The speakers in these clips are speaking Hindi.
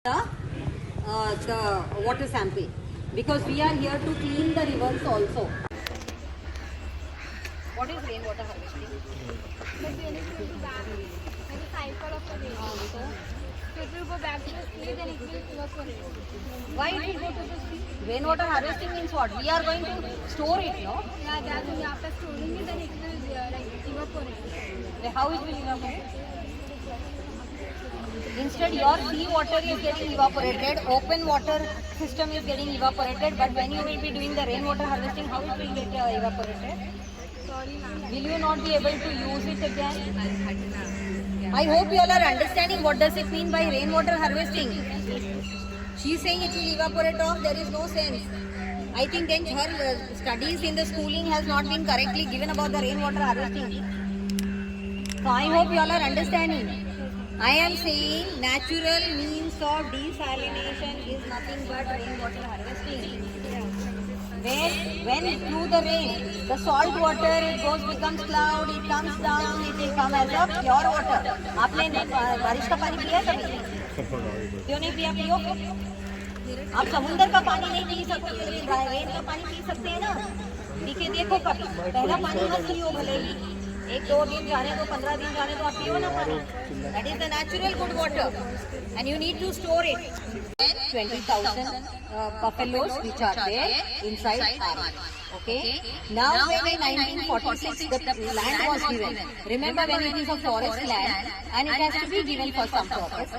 the water sample, because we are here to clean the rivers also. What is rainwater harvesting? But then it will go back, like a cycle of the rain. So it will go back to the sea, then it will evaporate. Why it will go to the sea? Rainwater harvesting means what? We are going to store it, no? Yeah, that will, after storing it, then it will like evaporate. How it will evaporate? Instead, your sea water is getting evaporated, open water system is getting evaporated, but when you will be doing the rainwater harvesting, how it will get evaporated? Sorry, ma'am. Will you not be able to use it again? I hope you all are understanding what does it mean by rainwater harvesting. She is saying it will evaporate off, there is no sense. I think then her studies in the schooling has not been correctly given about the rainwater harvesting. So I hope you all are understanding. I am saying natural means of desalination is nothing but rainwater harvesting. When through the rain, the salt water it becomes cloud, it comes down, it will come as a pure water. आपने बारिश का पानी पिया कभी? क्यों नहीं पिया? पियो। आप समुद्र का पानी नहीं पी सकते, लेकिन रेन का पानी पी सकते हैं ना? पी के देखो कभी। पहला पानी मत पियो भले ही। 1-2 दिन जाने दो, 15 दिन जाने दो, आप पियो ना पानी. That is the natural good water, and you need to store it. 20,000 buffaloes which are there inside our. Okay. Now when in 1946 the land was given, remember when it is a forest land and it has to be given for some purpose.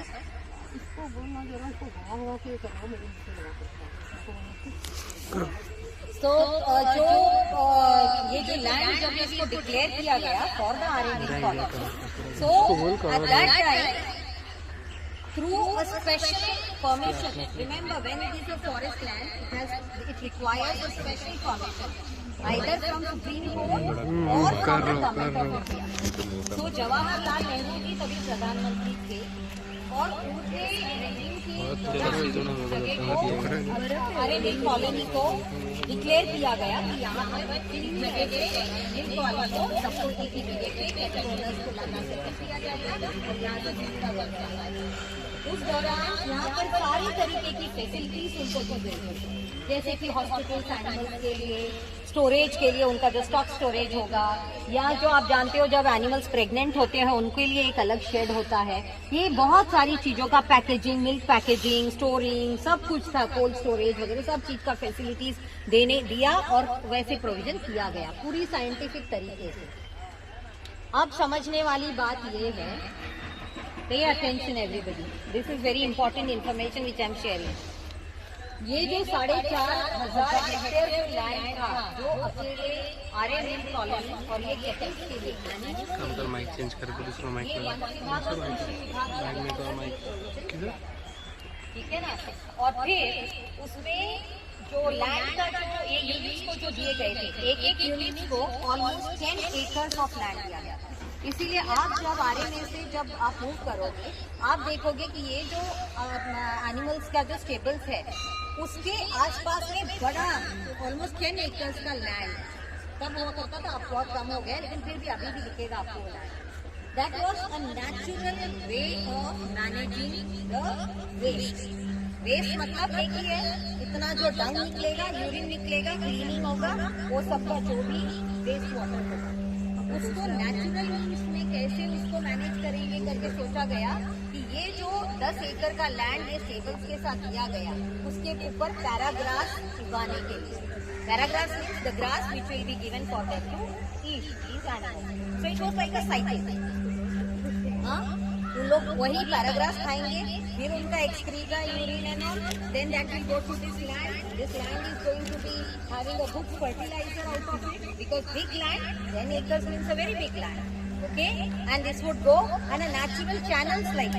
तो जो ये जो लैंड जब इसको डिक्लेयर किया गया for the Aryan college, so at that time through a special permission, remember when it is a forest land it requires a special permission either from supreme court और from the government of India. तो जवाहरलाल नेहरू जी तभी प्रधानमंत्री थे और पूरे आर्यन कॉलोनी को डिक्लेयर किया गया कि यहाँ पर 3 जगह पे इन कॉलोनी को सबको एक जगह पे कैटेगोराइज को लाना किया जाएगा और यहाँ से जिसका वर्क चल रहा है. उस दौरान यहाँ पर सारी तरीके की फैसिलिटीज उनको दी गई, जैसे कि हॉस्पिटल्स एनिमल्स के लिए, स्टोरेज के लिए उनका जो स्टॉक स्टोरेज होगा, या जो आप जानते हो जब एनिमल्स प्रेग्नेंट होते हैं उनके लिए एक अलग शेड होता है. ये बहुत सारी चीजों का पैकेजिंग, मिल्क पैकेजिंग, स्टोरिंग, सब कुछ था, कोल्ड स्टोरेज वगैरह सब चीज का फैसिलिटीज दिया और वैसे प्रोविजन किया गया पूरी साइंटिफिक तरीके से. अब समझने वाली बात ये है, pay attention everybody, this is very important information which I am sharing. ये जो 4,500 हेक्टेयर जो लैंड था जो अकेले आर्यन कॉलोनी और ये कैटल्स के लिए, माइक चेंज करके दूसरा माइक ठीक है ना. और फिर उसमें जो लैंड का जो ये यूनिट्स को जो दिए गए थे, एक यूनिट को ऑलमोस्ट 10 एकर्स ऑफ लैंड दिया गया था. इसीलिए आप जब आर्यन से जब आप मूव करोगे आप देखोगे कि ये जो एनिमल्स का जो स्टेबल्स है उसके आसपास में बड़ा ऑलमोस्ट 10 एकर्स का लैंड तब हुआ करता था. अब बहुत कम हो गया लेकिन फिर भी अभी भी दिखेगा आपको वो land. That was a natural way of managing the waste. Waste मतलब एक ही है, इतना जो डंग निकलेगा, यूरिन निकलेगा, क्लीनिंग होगा, वो सबका जो भी वेस्ट वाटर होगा उसको नेचुरल मीन्स में कैसे उसको मैनेज करेंगे करके सोचा गया कि ये जो 10 एकड़ का लैंड ये स्टेबल्स के साथ दिया गया उसके ऊपर पैराग्रास उगाने के लिए. Para grass means the grass which will be given for them to eat these animals. So it was like a cycle. हाँ, उन लोग वही पैराग्रास खाएंगे, फिर उनका एक्सक्रीगा, urine and all, then that will go to this land. This land is going to be having a good fertilizer out of it because big land, 10 acres means a very big land. Okay, and this would go and a natural channels like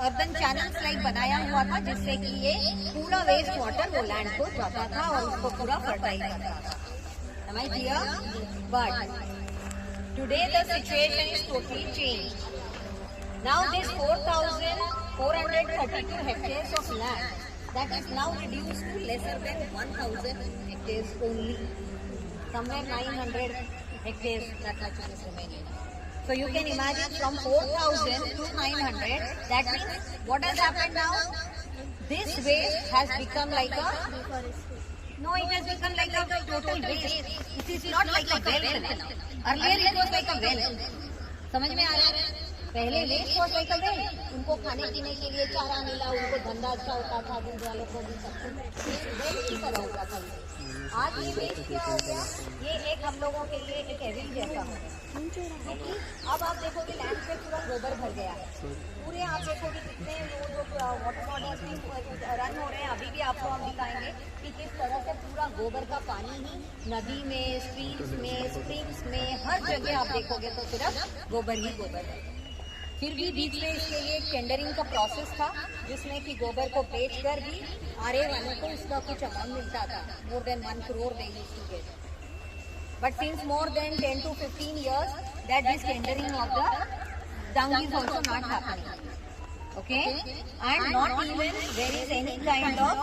urban channels like बनाया हुआ था जिससे कि ये पूरा वेस्ट वाटर वो लैंड को जाता था और उसको पूरा फर्टाइल करता था. Am I clear? But today the situation is totally changed. Now this 4,432 hectares of land that is now reduced to lesser than 1,000 hectares only. Somewhere 900 hectares that much is remaining. So you can imagine from 4,000 to 900. That means what has happened now? This waste has become like a no. It has become like a total waste. It is not like a well now. Earlier it was like a well. समझ में आ रहा है? पहले waste was like a well. उनको खाने पीने के लिए चारा मिला, उनको धंधा अच्छा होता था, दूध वालों को भी सब कुछ वेल की तरह होता था. आज ये वेस्ट क्या हो गया? ये एक हम लोगों के लिए एक एविल जैसा हो गया. क्योंकि अब आप देखोगे लैंड पे पूरा गोबर भर गया है. पूरे आप देखोगे कितने वो जो वाटर बॉडीज रन हो रहे हैं. अभी भी आपको हम दिखाएंगे कि किस तरह से पूरा गोबर का पानी ही नदी में, स्ट्रीम्स में, स्प्रिंग्स में, हर जगह आप देखोगे तो सिर्फ गोबर ही गोबर है. फिर भी बीच में इसके लिए एक टेंडरिंग का प्रोसेस था जिसमें कि गोबर को बेच कर भी आरए वालों को उसका कुछ अमाउंट मिलता था. More than 1 crore they used to get. But since more than 10 to 15 years that this tendering of the dung is also not happening. Okay? And not even there is any kind of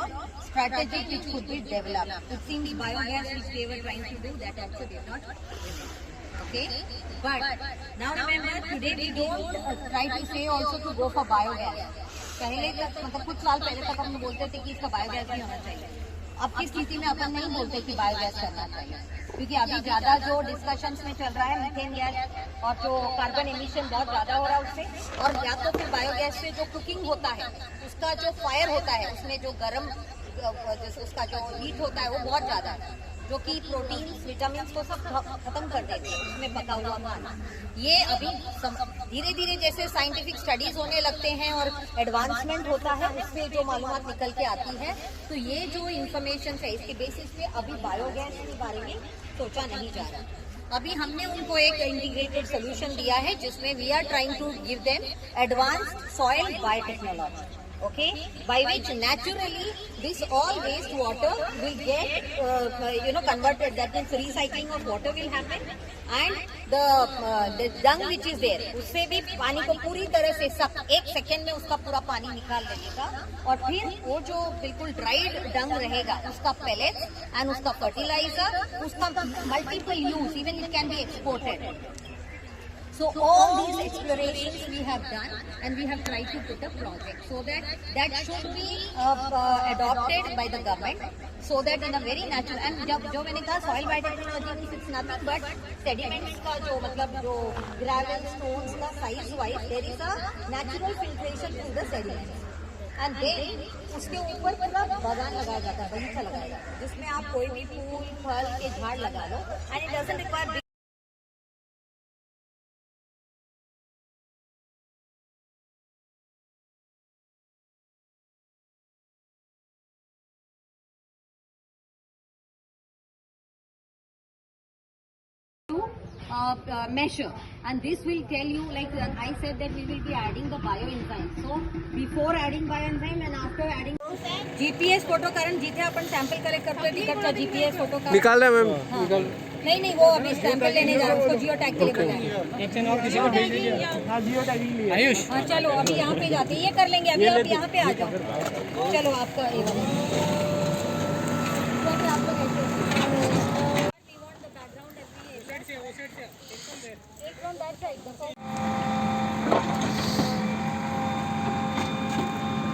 strategy which could be developed. It seems biogas which they were trying to do, that also did not. Okay? But now remember, today we don't try to say also to go for biogas. पहले तक मतलब कुछ साल पहले तक हम बोलते थे कि इसका बायोगैस भी होना चाहिए. अब की स्थिति में अपन नहीं बोलते कि बायोगैस करना चाहिए, क्योंकि अभी ज्यादा जो डिस्कशंस में चल रहा है मीथेन गैस और जो कार्बन एमिशन बहुत ज्यादा हो रहा है उससे. और या तो फिर बायोगैस से जो कुकिंग होता है उसका जो फायर होता है उसमें जो गर्म जैसे उसका जो हीट होता है वो बहुत ज्यादा है, जो कि प्रोटीन विटामिन को सब खत्म कर देते हैं उसमें पका हुआ खाना. ये अभी धीरे धीरे जैसे साइंटिफिक स्टडीज होने लगते हैं और एडवांसमेंट होता है उससे जो मालूमात निकल के आती है, तो ये जो इंफॉर्मेशन है इसके बेसिस पे अभी बायोगैस के बारे में सोचा नहीं जा रहा. अभी हमने उनको एक इंटीग्रेटेड सोल्यूशन दिया है जिसमें we are trying to give them advanced soil biotechnology. Okay, by which naturally this all waste water will get converted. That means recycling of water will happen, and the dung which is there उससे भी पानी को पूरी तरह से सब 1 सेकेंड में उसका पूरा पानी निकाल लेगा. और फिर वो जो बिल्कुल ड्राइड डंग रहेगा उसका पेलेट एंड उसका फर्टिलाइजर, उसका multiple use, even it can be exported. So all these explorations we have done, and we have tried to put a project so that should be adopted by the government, so that in a very natural and जो मैंने कहा soil biotechnology means it's nothing but sediments का जो मतलब जो gravel stones का size wise there is a natural filtration through the sediments, and then उसके ऊपर पूरा बागान लगाया जाता है, बगीचा लगाया जाता है जिसमें आप कोई भी फूल फल के झाड़ लगा लो, and it doesn't require measure, and this will tell you, like I said, that we will be adding the bioenzyme. So before adding bioenzyme and after adding GPS photo कारण जिथे आपण सॅम्पल कलेक्ट करतोय तिकडचा GPS फोटो निकाल रहे मैम. निकाल नहीं वो अभी सैंपल लेने जा रहा है, उसको जियो टैग के लिए बोला है. आयुष हाँ चलो अभी यहाँ पे जाते हैं, ये कर लेंगे अभी. आप यहाँ पे आ जाओ. चलो आपका ये आप लोग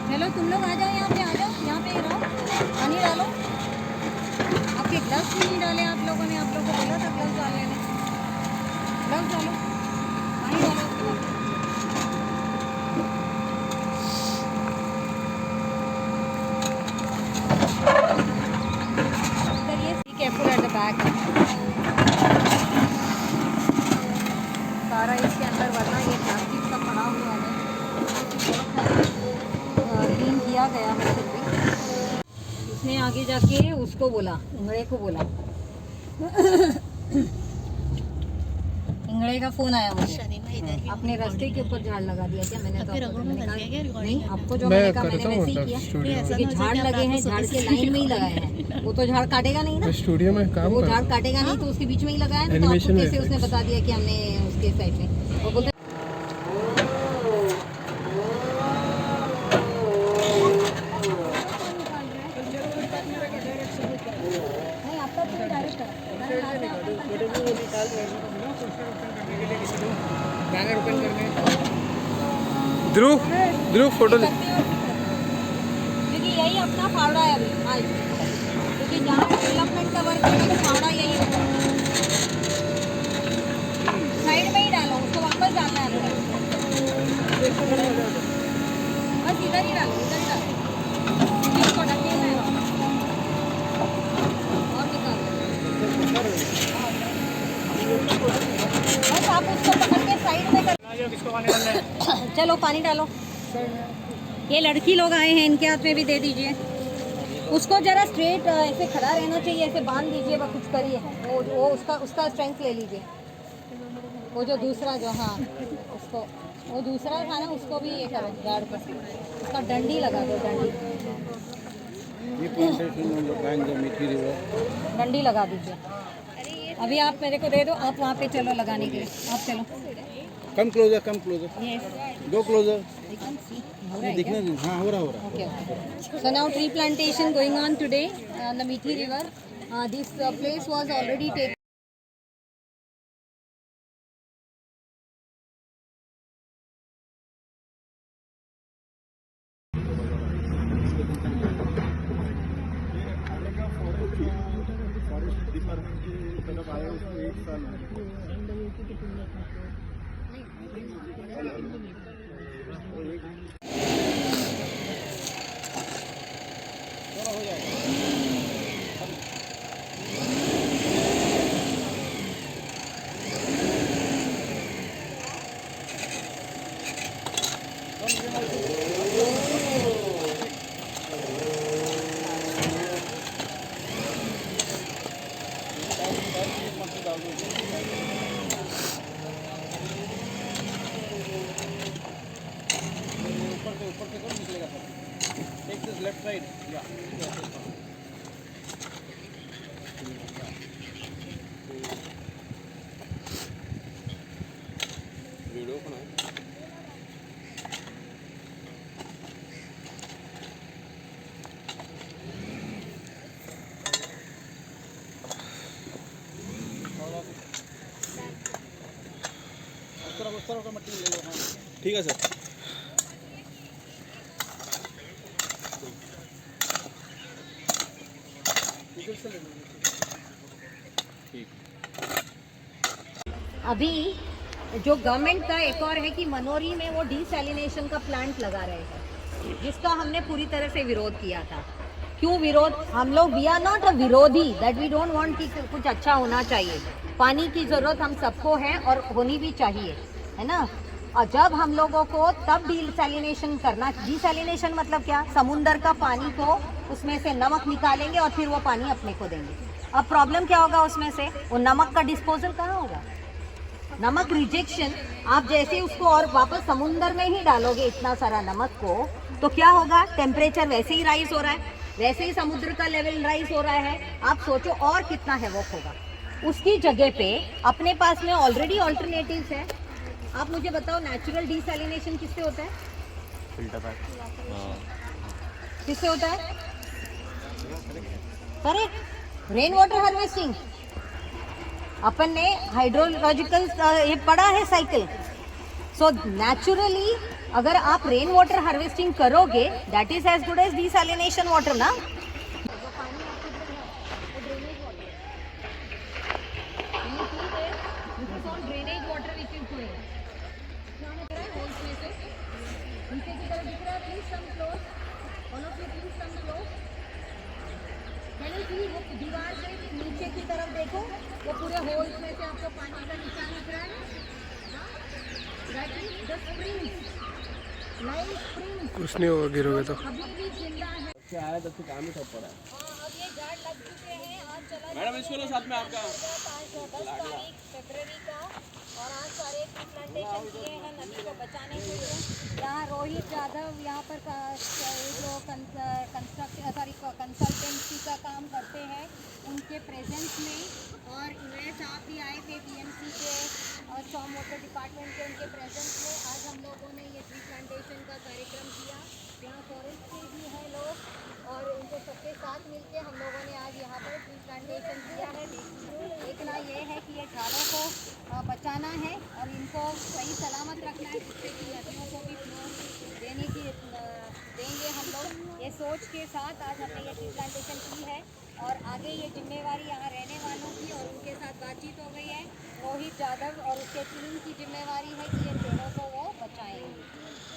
चलो तुम लोग आ जाओ, यहाँ पे आ जाओ, यहाँ पे रहो, पानी डालो. आपके ग्लव्स भी नहीं डाले आप लोगों ने, आप लोगों को बोला था ग्लव्स डालने में. ग्लव्स डालो, पानी डालो उसके बाद. ये be careful at the back. सारा इसके अंदर, वरना ये प्लास्टिक का पड़ा हुआ है, क्लीन किया गया है. फिर भी इसने आगे जाके उसको बोला, इंगड़े को बोला. इंगड़े का फोन आया मुझे, अपने रास्ते के ऊपर झाड़ लगा दिया. क्या मैंने तो नहीं, आपको जो मैंने कहा मैंने वैसे ही किया. क्योंकि झाड़ लगे हैं, झाड़ के लाइन में ही लगाए हैं. वो तो झाड़ काटेगा नहीं ना, स्टूडियो में काम वो झाड़ काटेगा नहीं, तो उसके बीच में ही लगाया ना. तो आपको कैसे उसने बता दिया कि हमने उसके साइड में. वो बोलते नहीं आपका ध्रुव ध्रुव फोटो ले। क्योंकि यही अपना फावड़ा है अभी आज, क्योंकि जहाँ डेवलपमेंट का वर्क है तो फावड़ा यही होगा। साइड में ही डालो उसको, वापस डालना है अंदर। बस इधर ही डालो, इधर ही डालो, इसको ढकेलना है और निकालो। बस आप उसको पकड़ के साइड में कर। किसको पानी डालना है? चलो पानी डालो। ये लड़की लोग आए हैं, इनके हाथ में भी दे दीजिए। उसको जरा स्ट्रेट ऐसे खड़ा रहना चाहिए, ऐसे बांध दीजिए, वह कुछ करिए। वो उसका स्ट्रेंथ ले लीजिए। वो जो दूसरा जो, हाँ उसको, वो दूसरा था ना, उसको भी ये करो गार्ड पर, उसका डंडी लगा दो, डंडी मीठी रिवर डंडी लगा दीजिए। अभी आप मेरे को दे दो, आप वहाँ पे चलो लगाने के लिए, आप चलो। Come closer yes go closer हो रहा है दिखने क्या? दो। हाँ हो रहा Okay. So now tree plantation going on today on the Methi River. This place was already taken. Forest department की तरफ आया उसको 1 साल हो जाएगा। ऊपर से कब निकलेगा sir? Take this left side या वीडियो बनाओ। उस तरफ का मट्टी ले लो। हाँ ठीक है सर। अभी जो गवर्नमेंट का एक और है कि मनोरी में वो डिसैलिनेशन का प्लांट लगा रहे हैं, जिसका हमने पूरी तरह से विरोध किया था। क्यों विरोध? हम लोग वी आर नॉट अ विरोधी, दैट वी डोंट वांट कि कुछ अच्छा होना चाहिए। पानी की ज़रूरत हम सबको है और होनी भी चाहिए, है ना। और जब हम लोगों को तब डिसैलिनेशन करना, डिसैलिनेशन मतलब क्या? समुंदर का पानी को उसमें से नमक निकालेंगे और फिर वो पानी अपने को देंगे। अब प्रॉब्लम क्या होगा उसमें से? वो नमक का डिस्पोजल कहाँ होगा? नमक रिजेक्शन, आप जैसे उसको और वापस समुंदर में ही डालोगे इतना सारा नमक को, तो क्या होगा? टेम्परेचर वैसे ही राइज हो रहा है, वैसे ही समुद्र का लेवल राइज हो रहा है। आप सोचो और कितना हैवॉक होगा। उसकी जगह पे अपने पास में ऑलरेडी ऑल्टरनेटिव्स है। आप मुझे बताओ, नेचुरल डिसैलिनेशन किससे होता है? किससे होता है? Correct, rain water harvesting. अपन ने हाइड्रोलॉजिकल ये पढ़ा है साइकिल। सो नेचुरली अगर आप रेन वाटर हार्वेस्टिंग करोगे, that is as good as desalination water ना। दीवार से नीचे की तरफ देखो, वो पूरे होल्स में से आपको पानी का निशान दिख रहा है। That is the springs, Nile springs. कुछ नहीं होगा, गिरोगे तो। अभी भी जिंदा है। क्या आया तब से काम ही सब पड़ा है। अब ये गार्ड लग चुके हैं। आज चला मैडम इसको लो साथ में आपका 10 तारीख फरवरी का, और आज सारे प्लांटेशन किए हैं नदी को बचाने के लिए। यहाँ रोहित यादव यहाँ पर जो कंसल्टेंसी का काम करते हैं, उनके प्रेजेंस में, और इमरान साहब भी आए थे बीएमसी के और स्टॉर्म वाटर डिपार्टमेंट के, उनके प्रेजेंस में आज हम लोगों ने ये ट्री प्लांटेशन का कार्यक्रम किया। यहाँ फॉरेस्ट के भी हैं लोग, और उनके सबके साथ मिलकर हम लोगों ने आज यहाँ पर ट्री प्लांटेशन किया है। इतना ये है कि ये झाड़ों को बचाना है और इनको सही सलामत रखना है, जिससे कि नदियों को भी फ्लो देंगे हम लोग। ये सोच के साथ आज हमने ये ट्री प्लांटेशन की है और आगे ये जिम्मेवारी यहाँ रहने वालों की और उनके साथ बातचीत हो गई है। रोहित यादव और उसके टीम की जिम्मेवारी है कि ये पेड़ों को वो बचाएंगे।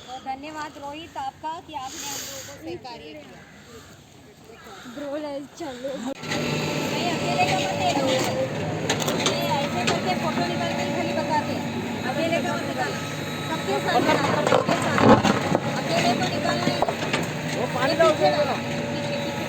तो धन्यवाद रोहित आपका कि आपने हम लोगों को सहकार्य किया। चलो नहीं अकेले का मत लेना, ये ऐसे करके फोटो निकाल के खाली बताते हैं, अकेले का मत निकालना, सबके साथ निकालना, सबके साथ, अकेले को निकालना ही नहीं। वो पानी डालो, पीछे पीछे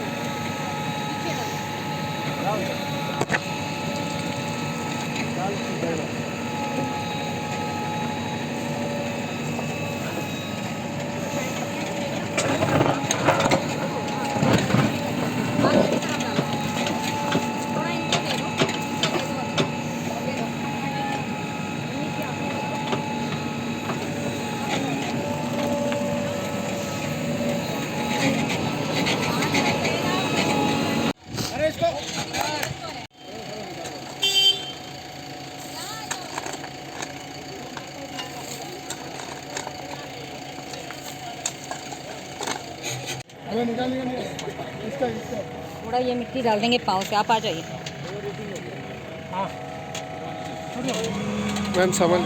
अरे निकाल इसका थोड़ा ये मिट्टी डाल देंगे पाँव से, आप आ जाइए। मैम सामान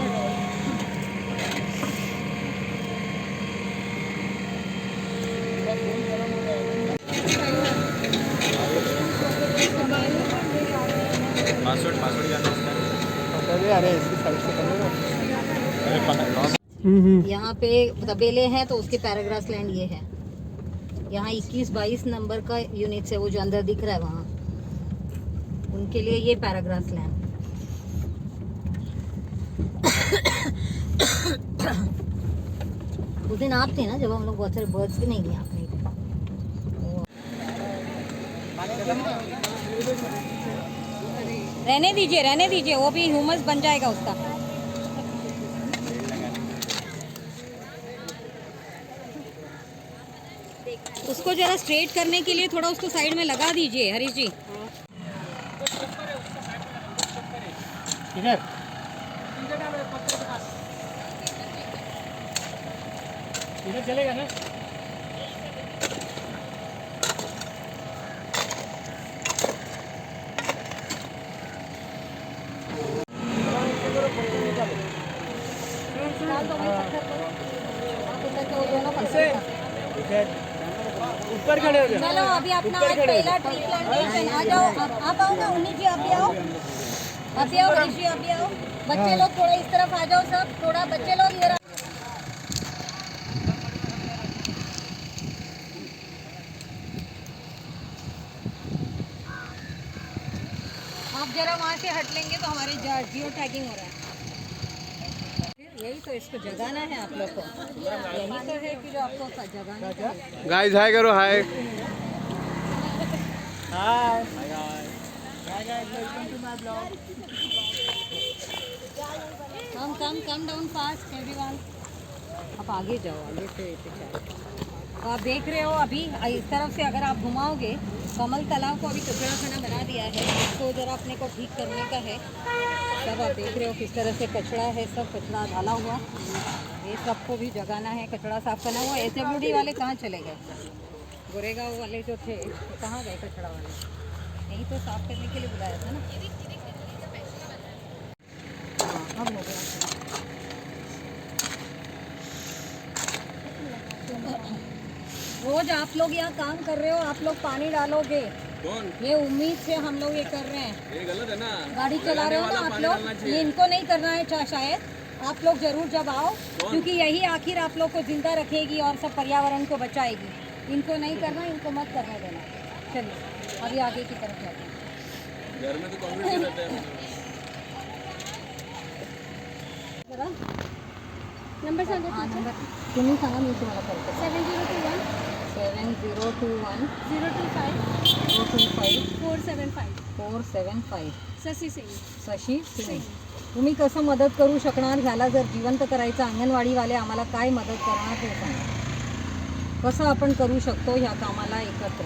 पासवर्ड जाना उसका। अरे इसकी साइड से यहाँ पे तबेले हैं तो उसके पैराग्राफ लैंड ये है। यहाँ 21-22 नंबर का यूनिट है, वो जो अंदर दिख रहा है वहाँ, उनके लिए ये पैराग्राफ लैंड। उस दिन आप थे ना जब हम लोग बहुत सारे बर्ड्स के नहीं थे, आप नहीं थे। रहने दीजिए, वो भी ह्यूमस बन जाएगा उसका। उसको जरा स्ट्रेट करने के लिए थोड़ा उसको साइड में लगा दीजिए हरीश जी। इधर चलेगा ना? ऊपर खड़े हो जाओ। चलो अभी अपना आज पहला ट्री प्लांटेशन, आ जाओ आप आओ ना, उन्हीं जी अभी आओ, अभी आओ हरीश जी अभी आओ। बच्चे लोग थोड़ा इस तरफ आ जाओ, सब थोड़ा बच्चे लोग इधर। आप जरा वहाँ से हट लेंगे तो हमारे जियो टैगिंग हो रहा है। यही तो इसको जगाना है आप लोग को, यही तो है कि जो आपको जगाना है। गाइस हाय करो, hi hi guys, welcome to my blog. Come down fast everyone. आप आगे जाओ, आगे से पीछे। तो आप देख रहे हो अभी इस तरफ से अगर आप घुमाओगे, कमल तालाब को अभी कचरा खाना बना दिया है, इसको जरा अपने को ठीक करने का है। सब आप देख रहे हो किस तरह से कचरा है, सब कचरा डाला हुआ, ये सबको भी जगाना है, कचरा साफ करना हुआ। SWD वाले कहाँ चले गए? गोरेगांव वाले जो थे कहाँ गए कचरा वाले? यही तो साफ करने के लिए बुलाया था ना। हाँ, अब हो गया। रोज आप लोग यहाँ काम कर रहे हो, आप लोग पानी डालोगे, कौन? ये उम्मीद से हम लोग ये कर रहे हैं। ये गलत है ना, गाड़ी चला रहे हो ना आप लोग, ये इनको नहीं करना है शायद। आप लोग जरूर जब आओ, क्योंकि यही आखिर आप लोग को जिंदा रखेगी और सब पर्यावरण को बचाएगी। इनको नहीं करना, इनको मत करने देना। चलिए अभी आगे की तरफ जाते हैं। घर में तो कांग्रेस रहते हैं। जरा नंबर सांगा हाँ नंबर तुम्ही सांगा, मी तुम्हाला करते। 7021 7021 025 025 475 475 शशी सिंग. शशी सिंग. तुम्ही कसं मदत करू शकणार? ह्याला जर जिवंत करायचं, अंगणवाडीवाले आम्हाला काय मदत करणार ते सांगा. कसं आपण करू शकतो ह्या कामाला एकत्र?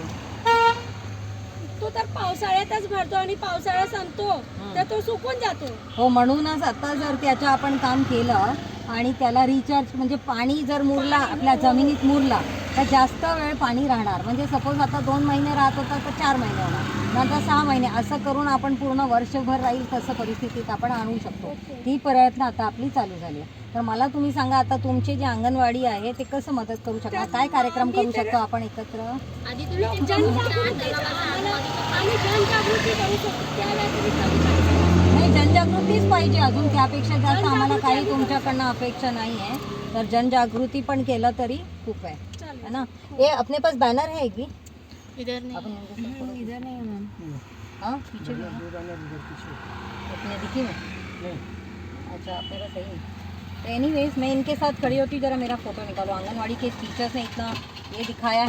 तो तर पावसाळ्यातच भरतो आणि पावसाळा संपतो तर तो सुकून जातो. हो, म्हणूनच आता जर त्याचं आपण काम केलं आणि त्याला रिचार्ज म्हणजे पाणी जर मुरला आपल्या जमिनीत मुरला तर जास्त वेळ पाणी राहणार. म्हणजे सपोज आता 2 महिने राहत होता तर 4 महिने होणार, नंतर 6 महिने, असं करून आपण पूर्ण वर्षभर राहील तसं परिस्थितीत आपण आणू शकतो. ती प्रयत्न आता आपली चालू झाली आहे. तर मला तुम्ही सांगा, आता तुमचे जे अंगणवाडी आहे ते कसं मदत करू शकता, काय कार्यक्रम करू शकतो आपण एकत्र? आधी तुम्ही जनजागृती आम्ही जनजागृती करू शकतो. त्याला तुम्ही कमी करू. नाही, जनजागृतीच पाहिजे, अजून त्यापेक्षा जास्त आम्हाला काही तुमच्याकडनं अपेक्षा नाही आहे. तर जनजागृती पण केलं तरी खूप आहे, है ना? ये अपने पास बैनर है कि इधर नहीं. इधर नहीं है मैम. हाँ, पीछे भी है. अपने दिखी में अच्छा, आपके पास सही है. तो एनीवेज मैं इनके साथ खड़ी होती, जरा मेरा फोटो निकालो. आंगनवाड़ी के टीचर्स ने इतना ये दिखाया है.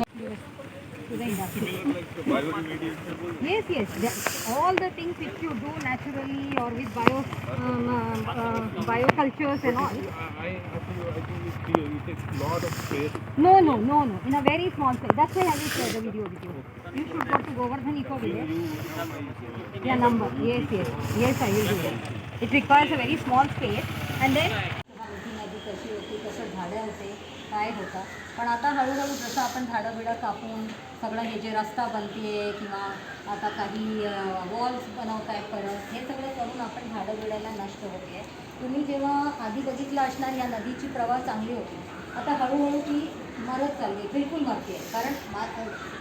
Yes, yes. All the things which you do naturally or with biocultures and all. I think it takes lot of space. No. In a very small space. That's why I will share the video with you. You should go to Govardhan Eco Village. Yeah, number. Yes, I will do that. It requires a very small space. And then नदी कशी होती, कसं झाडं होते, काय होतं. पण आता हळूहळू जसं आपण झाडं बिडं कापून सगळं हे जे रस्ता बनते किंवा आता काही वॉल्स बनवत आहेत परत, हे सगळं करून आपण झाडं बिडायला नष्ट होते आहे. तुम्ही जेव्हा आधी बघितलं असणार या नदीची प्रवाह चांगली होती, आता हळूहळू ती मरत चालली, बिलकुल मरते आहे. कारण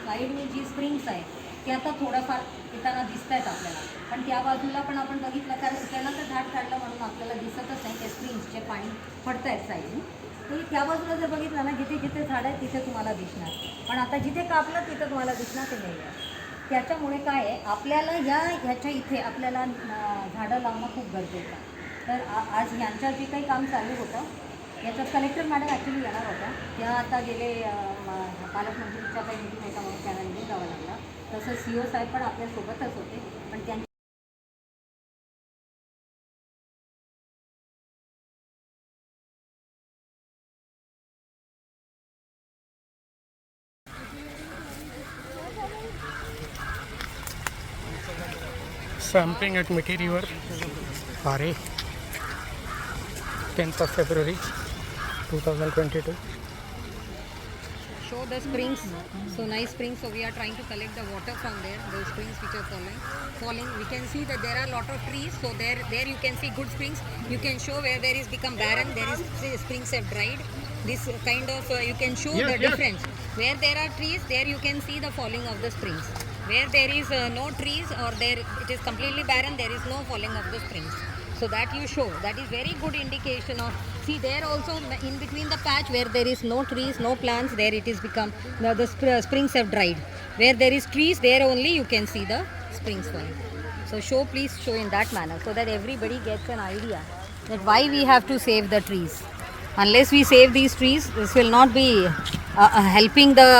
साईडने जी स्प्रिंग्स आहेत ते आता थोडंफार येताना दिसत आहेत आपल्याला, पण त्या बाजूला पण आपण बघितलं, कारण त्याला तर झाड काढलं म्हणून आपल्याला दिसतच नाही, ते स्प्रिंग्सचे पाणी पडत आहेत साईडने. ते त्या बाजूला जर बघितलं ना, जिथे जिथे झाड आहे तिथे तुम्हाला दिसणार, पण आता जिथे कापलं तिथं तुम्हाला दिसणार ते नाही आहे. त्याच्यामुळे काय आहे, आपल्याला ह्याच्या इथे आपल्याला झाडं लावणं खूप गरजेचं आहे. तर आज ह्यांचं जे काही काम चालू होतं याच्यात कलेक्टर मॅडम ॲक्च्युली येणार होत्या, त्या आता गेले पालकमंत्रीच्या काही मीटिंग होता म्हणून त्यांना निघून जावं लागलं. तसं CEO साहेब पण आपल्यासोबतच होते, पण त्यांच्या Camping at Mithi River, Pare, 10th of February 2022. show the springs, so nice springs. So we are trying to collect the water from there, those springs which are falling. We can see that there are a lot of trees, so there you can see good springs. You can show where there is become barren, there is springs have dried. This kind of you can show the difference. Where there are trees, there you can see the falling of the springs. Where there is no trees or there it is completely barren, there is no falling of the springs. So that you show, that is very good indication of. See there also in between the patch where there is no trees, no plants, there it is become the springs have dried. Where there is trees, there only you can see the springs falling. So please show in that manner so that everybody gets an idea that why we have to save the trees. Unless we save these trees, this will not be helping the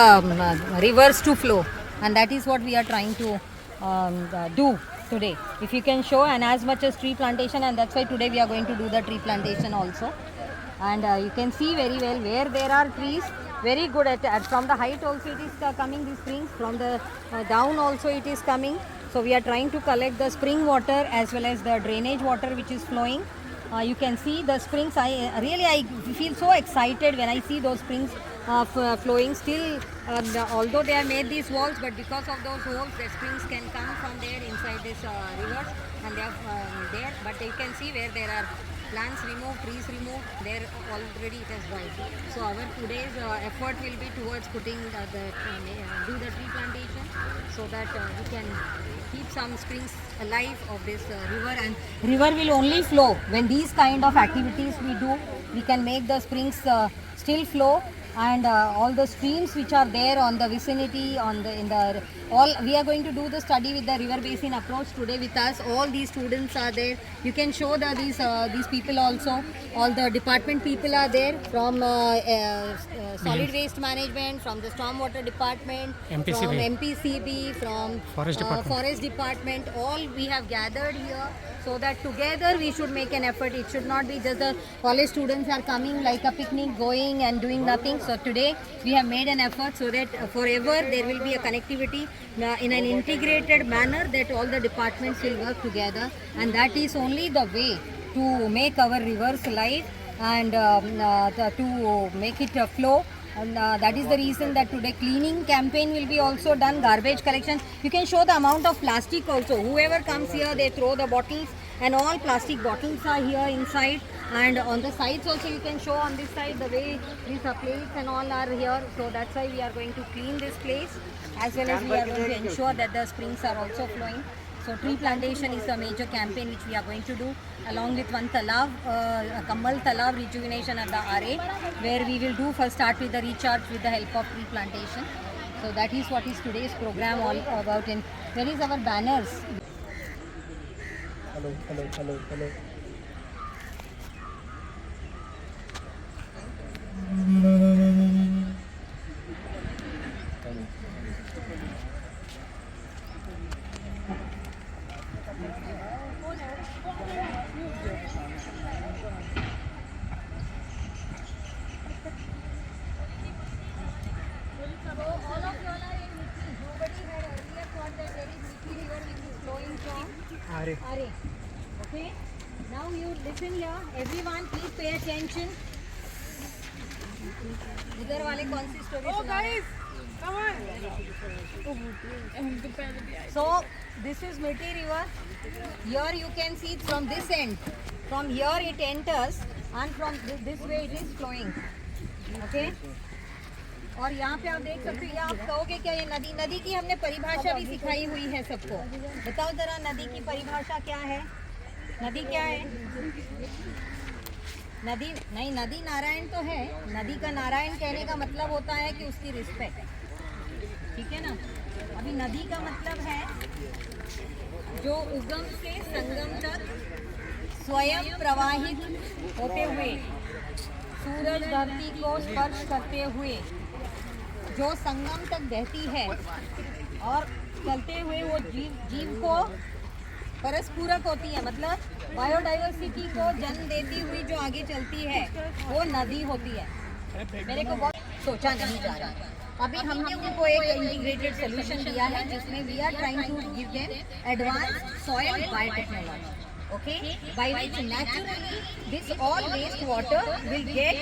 rivers to flow, and that is what we are trying to do today. If you can show, and as much as tree plantation, and that's why today we are going to do the tree plantation also. And you can see very well where there are trees, very good at from the height also it is coming, these springs, from the down also it is coming. So we are trying to collect the spring water as well as the drainage water which is flowing. You can see the springs. I feel so excited when I see those springs flowing. Still, although they have made these walls, but because of those holes, the springs can come from there inside this river, and they are there. But you can see where there are plants removed, trees removed, there already it has dried. So our today's effort will be towards putting do the tree plantation, so that we can keep some springs alive of this river. And river will only flow when these kind of activities we do. We can make the springs still flow, and all the streams which are there on the vicinity, we are going to do the study with the river basin approach today with us. All these students are there. You can show these people also. All the department people are there from solid waste management, from the stormwater department, MPCB. from MPCB, from forest department. All we have gathered here, so that together we should make an effort. It should not be just the college students are coming like a picnic, going and doing nothing. So today we have made an effort so that forever there will be a connectivity in an integrated manner, that all the departments will work together, and that is only the way to make our rivers live and to make it flow. And that is the reason that today cleaning campaign will be also done, garbage collection. You can show the amount of plastic also. Whoever comes here, they throw the bottles, and all plastic bottles are here inside. And on the sides also you can show on this side the way these plates and all are here. So that's why we are going to clean this place, as well as we are going to ensure that the springs are also flowing. So tree plantation is a major campaign which we are going to do, along with one talav, Kammal Talav rejuvenation at the RA, where we will do first start with the recharge with the help of tree plantation. So that is what is today's program all about. And there is our banners. hello. So all of you all are in Mithi. Nobody had earlier thought that there is Mithi river which is flowing from Are. Are. Okay. Now you listen here. Everyone, please pay attention. इधर वाले कौन सी स्टोरी सुना रहे हैं? So this is Mithi river. Here you can see it from this end. From here it enters, and from this way it is flowing. Okay. और यहाँ पे आप देख सकते हो, ये आप कहोगे क्या ये नदी की हमने परिभाषा भी सिखाई हुई है सबको। बताओ जरा नदी की परिभाषा क्या है? नदी क्या है? नदी नहीं, नदी नारायण तो है। नदी का नारायण कहने का मतलब होता है कि उसकी रिस्पेक्ट, ठीक है ना। अभी नदी का मतलब है जो उगम से संगम तक स्वयं प्रवाहित होते हुए, सूरज धरती को स्पर्श करते हुए जो संगम तक बहती है, और चलते हुए वो जीव को परस्पूरक होती है, मतलब बायोडाइवर्सिटी को जन्म देती हुई जो आगे चलती है, वो नदी होती है। मेरे को बहुत सोचा नहीं जा रहा। अभी हमने उनको एक इंटीग्रेटेड सोल्यूशन दिया है, जिसमें we are trying to give them advance soil biotechnology, okay, by which naturally this all waste water will get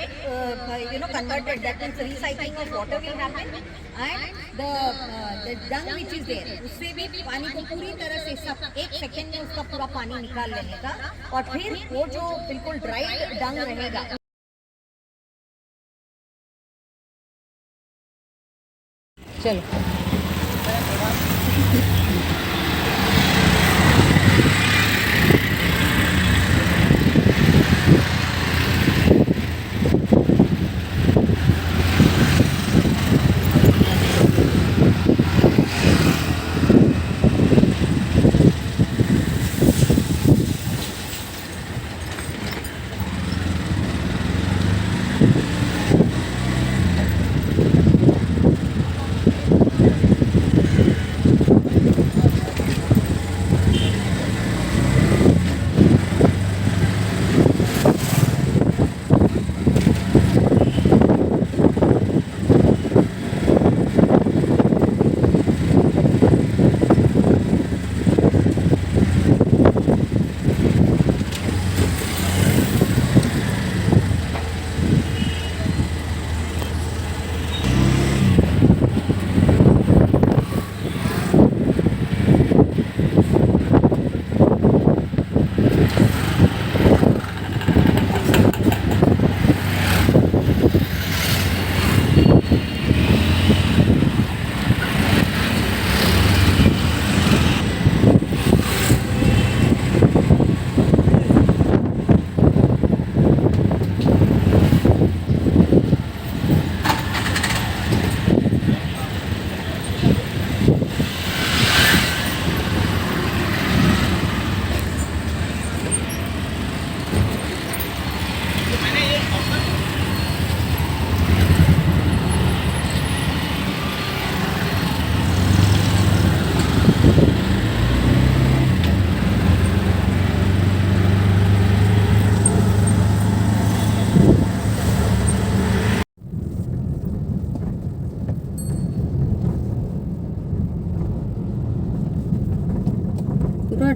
converted. That means recycling of water will happen, and the dung which is there, उससे भी पानी को पूरी तरह से सब 1 सेकेंड में उसका पूरा पानी निकाल लेने का, और फिर वो जो बिल्कुल ड्राई डंग रहेगा, चलो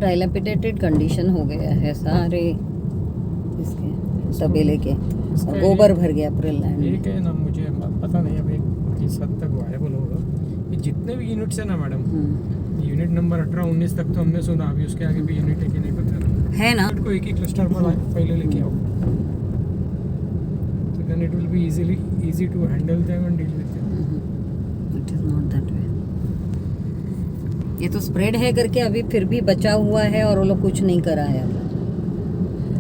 डायलेपिटेटेड कंडीशन हो गया है सारे इसके तबेले के, और गोबर भर गया पूरे लैंड में। एक है ना, मुझे पता नहीं अभी किस हद तक वायबल होगा। ये जितने भी यूनिट्स है ना मैडम, यूनिट नंबर 18-19 तक तो हमने सुना, अभी उसके आगे भी यूनिट है कि नहीं पता है ना। को एक ही क्लस्टर पर पहले लेके आओ, तो then it will be easy to handle them and deal with them. It is not that way. ये तो स्प्रेड है करके अभी फिर भी बचा हुआ है और वो लोग कुछ नहीं करा है।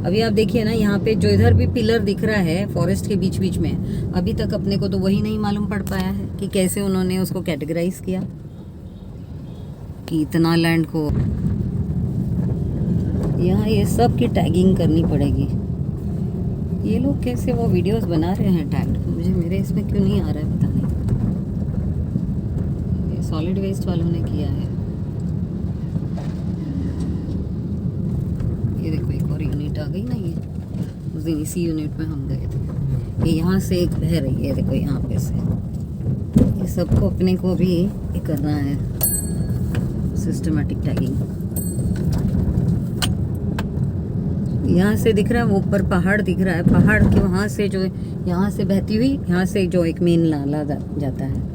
अभी आप देखिए ना, यहाँ पे जो इधर भी पिलर दिख रहा है फॉरेस्ट के बीच बीच में, अभी तक अपने को तो वही नहीं मालूम पड़ पाया है कि कैसे उन्होंने उसको कैटेगराइज किया कि इतना लैंड को। यहाँ ये सब की टैगिंग करनी पड़ेगी। ये लोग कैसे वो वीडियोस बना रहे हैं टैग, मुझे मेरे इसमें क्यों नहीं आ रहा है पता नहीं। ये सॉलिड वेस्ट वालों ने किया है। ये देखो एक और यूनिट आ गई ना, ये उस दिन इसी यूनिट में हम गए थे। ये यहाँ से एक बह रही है, देखो यहाँ पे से। ये सबको अपने को भी ये करना है, सिस्टमेटिक टैगिंग। यहाँ से दिख रहा है वो ऊपर पहाड़ दिख रहा है, पहाड़ के वहाँ से जो यहाँ से बहती हुई, यहाँ से जो एक मेन नाला जाता है।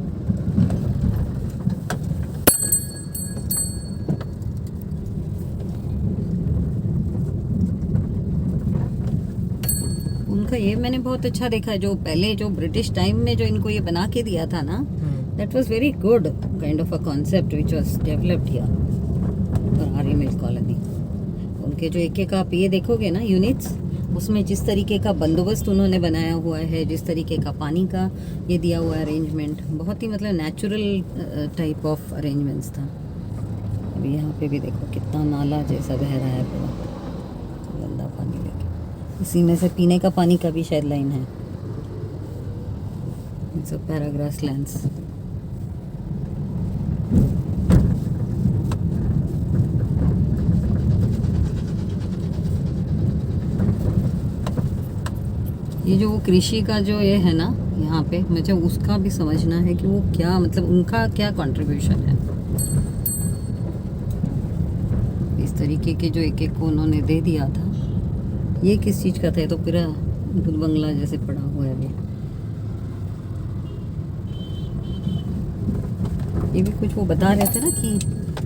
उनका ये मैंने बहुत अच्छा देखा है, जो पहले जो ब्रिटिश टाइम में जो इनको ये बना के दिया था ना, that was very good kind of a concept which was developed here for Arya mill colony. उनके जो एक आप ये देखोगे ना यूनिट्स, उसमें जिस तरीके का बंदोबस्त उन्होंने बनाया हुआ है, जिस तरीके का पानी का ये दिया हुआ अरेंजमेंट, बहुत ही मतलब नेचुरल टाइप ऑफ अरेंजमेंट्स था। अभी यहाँ पे भी देखो कितना नाला जैसा बह रहा है पूरा गंदा पानी लेके। इसी में से पीने का पानी का भी शायद लाइन है। सब पैराग्रास लैंड्स। ये जो वो कृषि का जो ये है ना यहाँ पे, मुझे उसका भी समझना है कि वो क्या मतलब उनका क्या कंट्रीब्यूशन है। इस तरीके के जो एक को उन्होंने दे दिया था, ये किस चीज़ का था? ये तो पूरा भूत बंगला जैसे पड़ा हुआ है अभी। ये भी कुछ वो बता रहे थे ना कि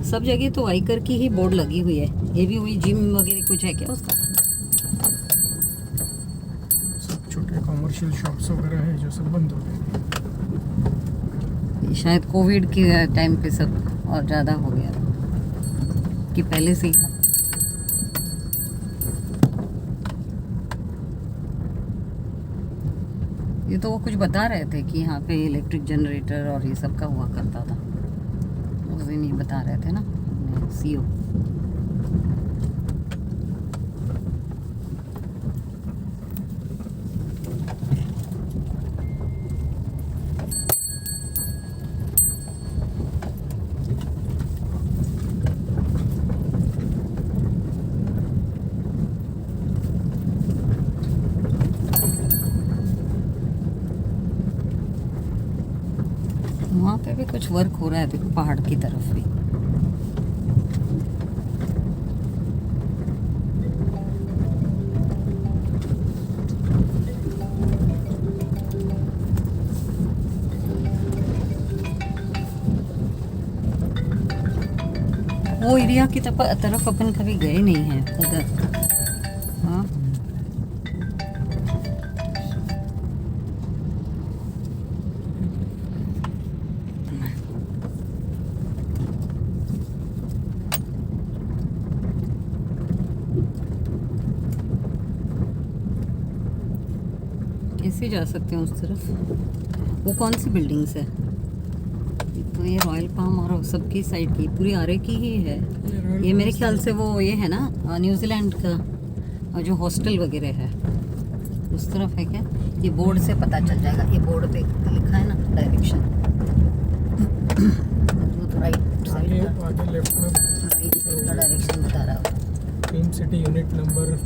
सब जगह तो आयकर की ही बोर्ड लगी हुई है। ये भी वही जिम वगैरह कुछ है क्या उसका? छोटे कॉमर्शियल शॉप्स वगैरह है जो सब बंद हो गए। शायद कोविड के टाइम पे सब और ज़्यादा हो गया कि पहले से ही था। ये तो वो कुछ बता रहे थे कि यहाँ पे इलेक्ट्रिक जनरेटर और ये सब का हुआ करता था। उस दिन ही बता रहे थे ना सीओ। वहाँ पे भी कुछ वर्क हो रहा है, देखो पहाड़ की तरफ भी। वो एरिया की तरफ अपन कभी गए नहीं हैं उधर। हाँ कैसे जा सकते हैं उस तरफ? वो कौन सी बिल्डिंग्स है? तो ये रॉयल पाम और सबकी साइड की पूरी आरे की ही है। ये मेरे ख्याल से वो ये है ना न्यूजीलैंड का, और जो हॉस्टल वगैरह है उस तरफ है क्या? ये बोर्ड से पता चल जाएगा। ये बोर्ड पे लिखा है ना डायरेक्शन। वो तो राइट साइड का, आगे लेफ्ट में राइट साइड का डायरेक्शन बता रहा होगा। क्वीन सिटी यूनिट नंबर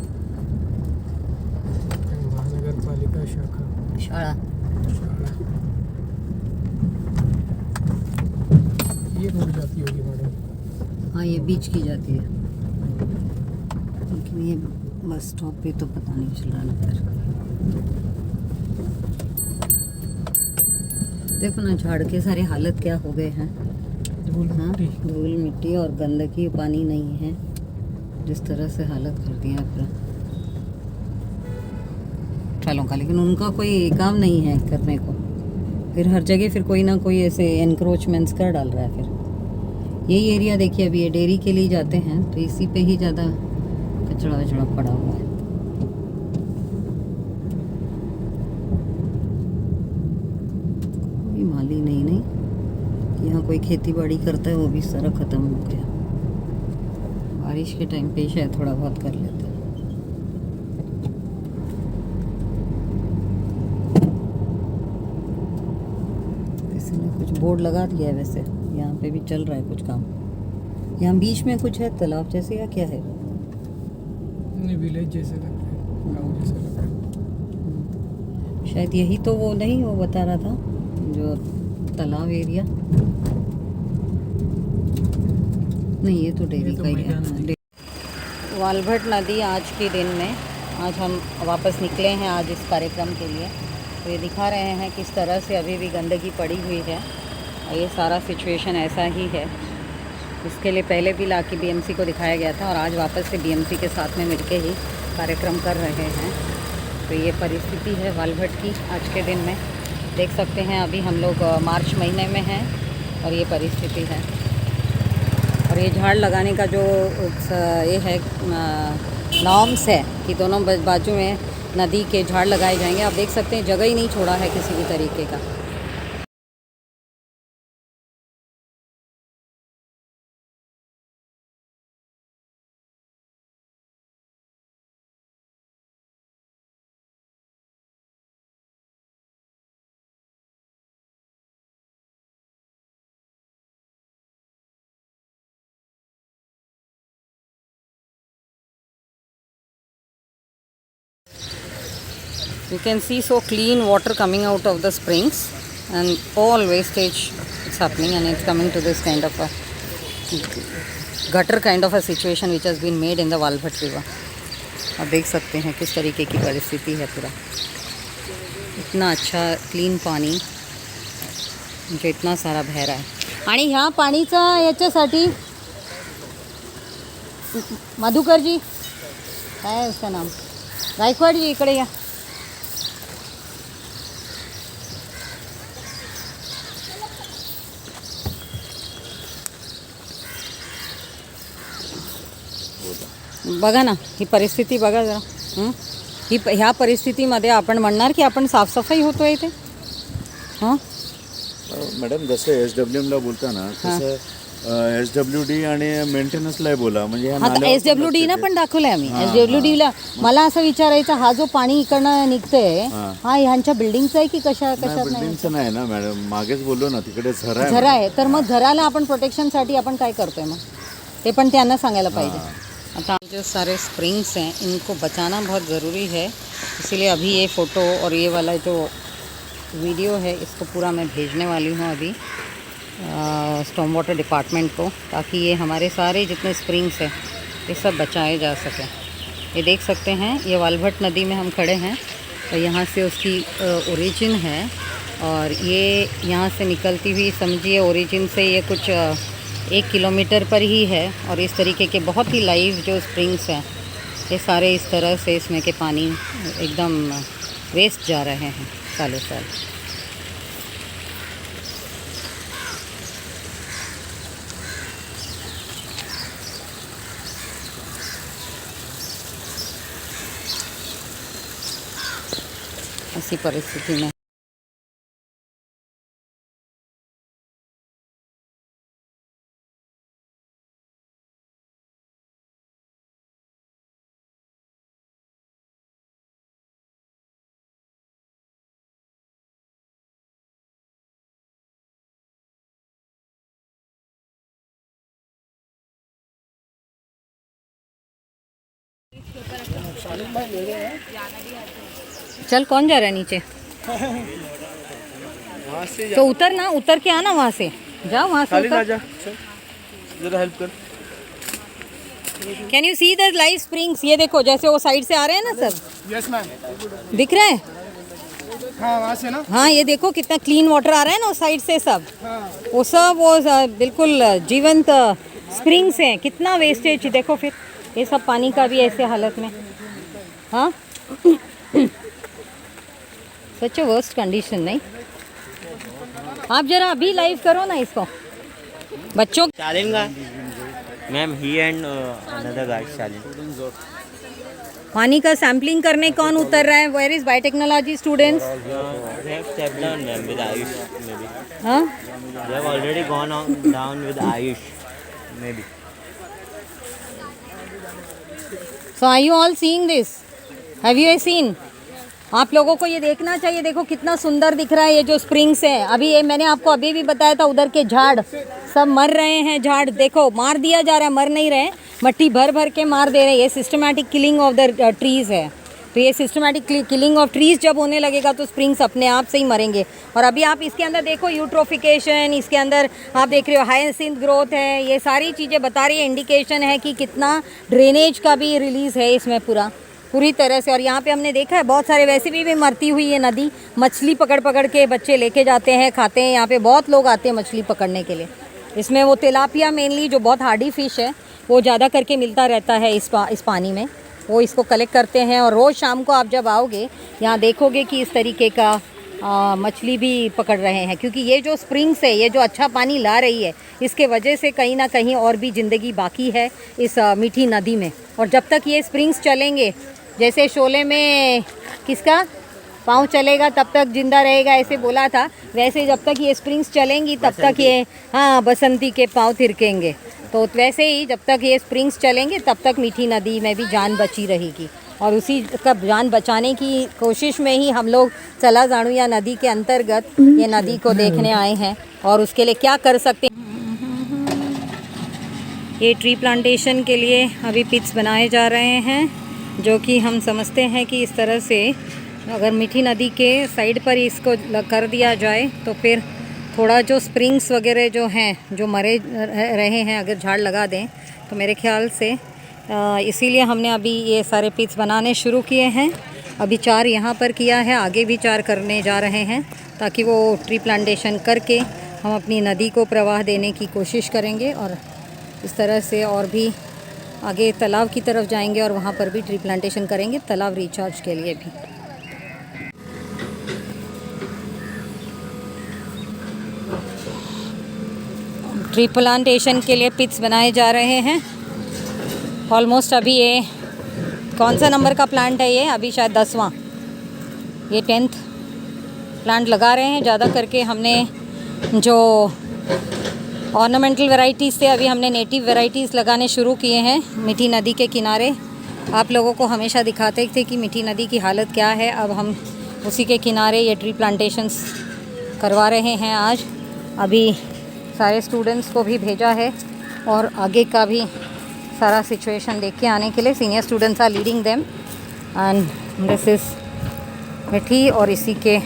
महानगर पालिका शाखा शाला। ये रोड जाती होगी मैडम। हाँ ये बीच की जाती है। ये बस स्टॉप पे तो पता नहीं चल रहा ना फिर। देखो ना झाड़ के सारे हालत क्या हो गए हैं। हाँ, धूल मिट्टी और गंदगी, पानी नहीं है, जिस तरह से हालत कर दिया पूरा ट्रालों का। लेकिन उनका कोई काम नहीं है करने को, फिर हर जगह फिर कोई ना कोई ऐसे एनक्रोचमेंट्स कर डाल रहा है। फिर यही एरिया देखिए, अभी ये डेयरी के लिए जाते हैं तो इसी पे ही ज़्यादा कचड़ा वचड़ा पड़ा हुआ है। कोई माली नहीं यहाँ कोई खेती बाड़ी करता है, वो भी सारा ख़त्म हो गया। बारिश के टाइम पे शायद थोड़ा बहुत कर लेते हैं। किसी ने कुछ बोर्ड लगा दिया है, वैसे यहाँ पे भी चल रहा है कुछ काम। यहाँ बीच में कुछ है तालाब जैसे या क्या है? नहीं, विलेज जैसे लग रहा है, गाँव जैसे लग रहा है। शायद यही तो वो नहीं, वो बता रहा था जो तालाब एरिया। नहीं, ये तो डेयरी का ही है। वालभट नदी आज के दिन में, आज हम वापस निकले हैं आज इस कार्यक्रम के लिए, तो ये दिखा रहे हैं किस तरह से अभी भी गंदगी पड़ी हुई है और ये सारा सिचुएशन ऐसा ही है। इसके लिए पहले भी लाके बीएमसी को दिखाया गया था और आज वापस से बीएमसी के साथ में मिलके ही कार्यक्रम कर रहे हैं। तो ये परिस्थिति है वालभट की आज के दिन में। देख सकते हैं अभी हम लोग मार्च महीने में हैं और ये परिस्थिति है। और ये झाड़ लगाने का जो ये है नॉर्म्स है कि दोनों बाजू में नदी के झाड़ लगाए जाएंगे। आप देख सकते हैं जगह ही नहीं छोड़ा है किसी भी तरीके का। You can see so clean water coming out of the springs and all wastage is happening, and it's coming to this kind of a gutter kind of a situation which has been made in the Walbhat river. आप देख सकते हैं किस तरीके की परिस्थिति है पूरा। इतना अच्छा क्लीन पाणी जो इतना सारा बह रहा है। आणि ह्या पाणीचा याच्यासाठी मधुकर जी, काय आहे उसका नाम, गायकवाड जी इकडे या। बघा ना ही परिस्थिती बघा जरा। ह्या परिस्थितीमध्ये आपण म्हणणार की आपण साफसफाई होतोय इथे। हां मॅडम, जसं SWMला बोलता ना तसं SWD आणि मेंटेनन्सला बोला, म्हणजे आता SWD ना पण दाखवलंय आम्ही। SWDला मला असं विचारायचं, हा जो पाणी इकडनं निघतंय हा ह्यांच्या बिल्डिंगचा आहे की कशात नाही? बिल्डिंगचं नाही ना मॅडम, मागेच बोललो ना तिकडे झरा आहे। तर मग झराला आपण प्रोटेक्शनसाठी आपण काय करतोय मग, ते पण त्यांना सांगायला पाहिजे। आता जो सारे स्प्रिंग्स हैं इनको बचाना बहुत ज़रूरी है, इसीलिए अभी ये फ़ोटो और ये वाला जो वीडियो है इसको पूरा मैं भेजने वाली हूँ अभी स्टॉर्म वाटर डिपार्टमेंट को, ताकि ये हमारे सारे जितने स्प्रिंग्स हैं ये सब बचाए जा सकें। ये देख सकते हैं ये वालभट नदी में हम खड़े हैं और यहाँ से उसकी ओरिजिन है और ये यहाँ से निकलती हुई समझिए ओरिजिन से ये कुछ 1 किलोमीटर पर ही है। और इस तरीके के बहुत ही लाइव जो स्प्रिंग्स हैं ये सारे इस तरह से इसमें के पानी एकदम वेस्ट जा रहे हैं सालों साल। ऐसी परिस्थिति में चल, कौन जा रहा है नीचे? तो उतर ना, उतर के आना वहाँ से, जा वहाँ से उतर। जरा हेल्प कर। Can you see the live springs? ये देखो जैसे वो साइड से आ रहे हैं ना सब। Yes ma'am. दिख रहा है? हाँ वहाँ से ना। हाँ ये देखो कितना क्लीन वाटर आ रहा है ना उस साइड से सब। हाँ। वो सब बिल्कुल जीवंत स्प्रिंग्स हैं। कितना वेस्टेज देखो फिर ये सब पानी का भी ऐसे हालत में। हाँ सच वर्स्ट कंडीशन नहीं। आप जरा अभी लाइव करो ना इसको बच्चों। Shalin guy. Ma'am, he and another guy, Shalin. पानी का सैम्पलिंग करने कौन उतर रहा है? Where is biotechnology students? They have stepped down, ma'am, with Ayush, maybe. हाँ They have already gone down with Ayush, maybe. So are you all seeing this? Have you seen? आप लोगों को ये देखना चाहिए। देखो कितना सुंदर दिख रहा है ये जो स्प्रिंग्स है। अभी ये मैंने आपको अभी भी बताया था उधर के झाड़ सब मर रहे हैं। झाड़ देखो मार दिया जा रहा है, मर नहीं रहे, मट्टी भर भर के मार दे रहे हैं। ये systematic killing of the trees है। तो ये सिस्टमैटिक किलिंग ऑफ ट्रीज़ जब होने लगेगा तो स्प्रिंग्स अपने आप से ही मरेंगे। और अभी आप इसके अंदर देखो यूट्रोफिकेशन, इसके अंदर आप देख रहे हो हाइसिंथ ग्रोथ है। ये सारी चीज़ें बता रही है, इंडिकेशन है कि कितना ड्रेनेज का भी रिलीज़ है इसमें पूरी तरह से। और यहाँ पे हमने देखा है बहुत सारे वैसे भी मरती हुई है नदी। मछली पकड़ पकड़ के बच्चे लेके जाते हैं, खाते हैं। यहाँ पे बहुत लोग आते हैं मछली पकड़ने के लिए। इसमें वो तिलापिया मेनली जो बहुत हार्डी फिश है वो ज़्यादा करके मिलता रहता है इस पानी में। वो इसको कलेक्ट करते हैं और रोज़ शाम को आप जब आओगे यहाँ देखोगे कि इस तरीके का मछली भी पकड़ रहे हैं। क्योंकि ये जो स्प्रिंग्स है, ये जो अच्छा पानी ला रही है, इसके वजह से कहीं ना कहीं और भी ज़िंदगी बाकी है इस मीठी नदी में। और जब तक ये स्प्रिंग्स चलेंगे, जैसे शोले में किसका पाँव चलेगा तब तक जिंदा रहेगा ऐसे बोला था, वैसे जब तक ये स्प्रिंग्स चलेंगी तब तक ये बसंती के पाँव थिरकेंगे। तो वैसे ही जब तक ये स्प्रिंग्स चलेंगे तब तक मीठी नदी में भी जान बची रहेगी। और उसी का जान बचाने की कोशिश में ही हम लोग चला जाड़ुया नदी के अंतर्गत ये नदी को देखने आए हैं और उसके लिए क्या कर सकते हैं। ये ट्री प्लांटेशन के लिए अभी पिट्स बनाए जा रहे हैं, जो कि हम समझते हैं कि इस तरह से अगर मीठी नदी के साइड पर इसको कर दिया जाए तो फिर थोड़ा जो स्प्रिंग्स वगैरह जो हैं जो मरे रहे हैं अगर झाड़ लगा दें तो मेरे ख्याल से इसीलिए हमने अभी ये सारे पिट्स बनाने शुरू किए हैं। अभी 4 यहाँ पर किया है, आगे भी 4 करने जा रहे हैं ताकि वो ट्री प्लांटेशन करके हम अपनी नदी को प्रवाह देने की कोशिश करेंगे। और इस तरह से और भी आगे तालाब की तरफ जाएंगे और वहाँ पर भी ट्री प्लांटेशन करेंगे, तालाब रिचार्ज के लिए भी। ट्री प्लांटेशन के लिए पिट्स बनाए जा रहे हैं। ऑलमोस्ट अभी ये कौन सा नंबर का प्लांट है ये? अभी शायद 10वां, ये 10th प्लांट लगा रहे हैं। ज़्यादा करके हमने जो ऑर्नामेंटल वैरायटीज़ थे अभी हमने नेटिव वैरायटीज़ लगाने शुरू किए हैं मीठी नदी के किनारे। आप लोगों को हमेशा दिखाते थे कि मीठी नदी की हालत क्या है, अब हम उसी के किनारे ये ट्री प्लांटेशंस करवा रहे हैं आज। अभी सारे स्टूडेंट्स को भी भेजा है और आगे का भी सारा सिचुएशन देख के आने के लिए senior students are leading them and this is Mithi. और इसी के